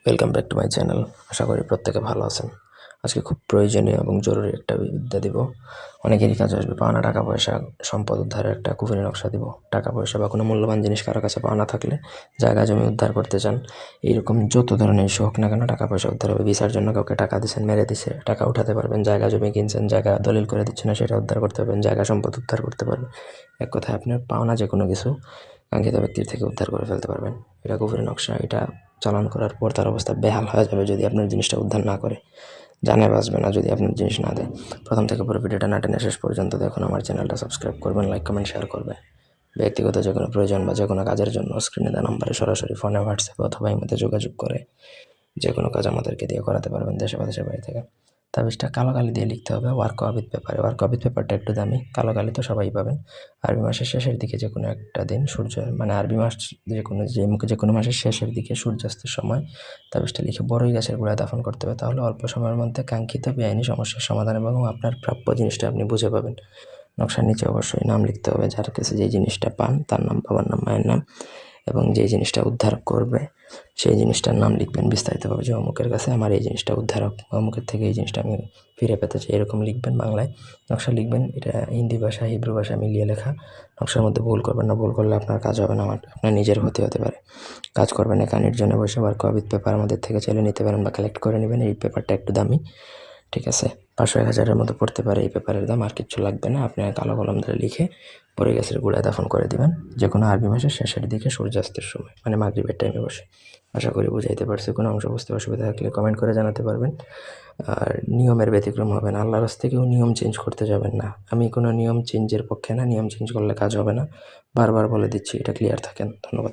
Welcome back to my channel. আশা করি প্রত্যেকে ভালো আছেন। আজকে খুব প্রয়োজনীয় এবং জরুরি একটা বিদ্যা দিব। অনেকেরই কাজে আসবে। পাওনা টাকা পয়সা, সম্পদ উদ্ধারের একটা কুফরি নকশা দিব। টাকা পয়সা বা কোনো মূল্যবান জিনিস কারো কাছে পাওনা থাকলে, জায়গা জমি উদ্ধার করতে চান, এইরকম যত ধরনের ইস্যু হোক না কেন, টাকা পয়সা উদ্ধার হবে। ভিসার জন্য কাউকে টাকা দিচ্ছেন, মেরে দিছে, টাকা উঠাতে পারবেন। জায়গা জমি কিনছেন, জায়গা দলিল করে দিচ্ছে না, সেটা উদ্ধার করতে পারবেন। জায়গা সম্পদ উদ্ধার করতে পারবেন। এক কথায় আপনার পাওনা যে কোনো কিছু কাঙ্ক্ষিত ব্যক্তির থেকে উদ্ধার করে ফেলতে পারবেন। এটা কুফরি নকশা। এটা চালান করার পর তার অবস্থা বেহাল হয়ে যাবে যদি আপনার জিনিসটা উদ্ধার না করে। জানে বাঁচবে না যদি আপনার জিনিস না দেয়। প্রথম থেকে পুরো ভিডিওটা না টেনে শেষ পর্যন্ত দেখুন। আমার চ্যানেলটা সাবস্ক্রাইব করবেন, লাইক কমেন্ট শেয়ার করবেন। ব্যক্তিগত যে কোনো প্রয়োজন বা যে কোনো কাজের জন্য স্ক্রিনে দেওয়া নম্বরে সরাসরি ফোনে, হোয়াটসঅ্যাপে অথবা ইমেতে যোগাযোগ করে যে কোনো কাজ আমাদেরকে দিয়ে করাতে পারবেন, দেশে বা দেশের বাইরে থেকে। তাবিজটা কালো কালি দিয়ে লিখতে হবে ওয়ার্ক অবিথ পেপারে। ওয়ার্ক অবিথ পেপারটা একটু দামি, কালো কালি তো সবাই পাবেন। আরবি মাসের শেষের দিকে যে কোনো একটা দিন আরবি মাস যে কোনো মাসের শেষের দিকে সূর্যাস্তের সময় তাবিজটা লিখে বড়ই গাছের গোড়ায় দাফন করতে হবে। তাহলে অল্প সময়ের মধ্যে কাঙ্ক্ষিত বেআইনি সমস্যার সমাধান এবং আপনার প্রাপ্য জিনিসটা আপনি বুঝে পাবেন। নকশার নিচে অবশ্যই নাম লিখতে হবে, যার কাছে যেই জিনিসটা পান তার নাম, বাবার নাম, মায়ের নাম, এবং যেই জিনিসটা উদ্ধার করবে সেই জিনিসটার নাম লিখবেন বিস্তারিতভাবে, যে অমুকের কাছে আমার এই জিনিসটা উদ্ধার হোক, অমুকের থেকে এই জিনিসটা আমি ফিরে পেতে চাই, এরকম লিখবেন। বাংলায় নকশা লিখবেন। এটা হিন্দি ভাষা, হিব্রু ভাষা মিলিয়ে লেখা। নকশার মধ্যে ভুল করবেন না। ভুল করলে আপনার কাজ হবে না, আপনার নিজের হতে পারে। কাজ করবেন একা নির্জনে বসে। ওয়ার্ক অবিথ পেপার আমাদের থেকে চাইলে নিতে পারেন বা কালেক্ট করে নেবেন। এই পেপারটা একটু দামি, ঠিক আছে? 500-1000-এর মতো পড়তে পারে এই পেপারের দাম। আর কিচ্ছু লাগবে না। আপনি কালো কলম ধরে লিখে পরে গাছের গোড়ায় দাফন করে দিবেন, যে কোনো আরবি মাসের শেষের দিকে সূর্যাস্তের সময়, মানে মাগরিবের টাইমে বসে। আশা করি বুঝাইতে পারছি। কোনো অংশ বুঝতে অসুবিধা থাকলে কমেন্ট করে জানাতে পারবেন। আর নিয়মের ব্যতিক্রম হবে না। আল্লাহর রাস্তায় কেউ নিয়ম চেঞ্জ করতে যাবেন না। আমি কোনো নিয়ম চেঞ্জের পক্ষে না। নিয়ম চেঞ্জ করলে কাজ হবে না, বারবার বলে দিচ্ছি, এটা ক্লিয়ার থাকেন। ধন্যবাদ।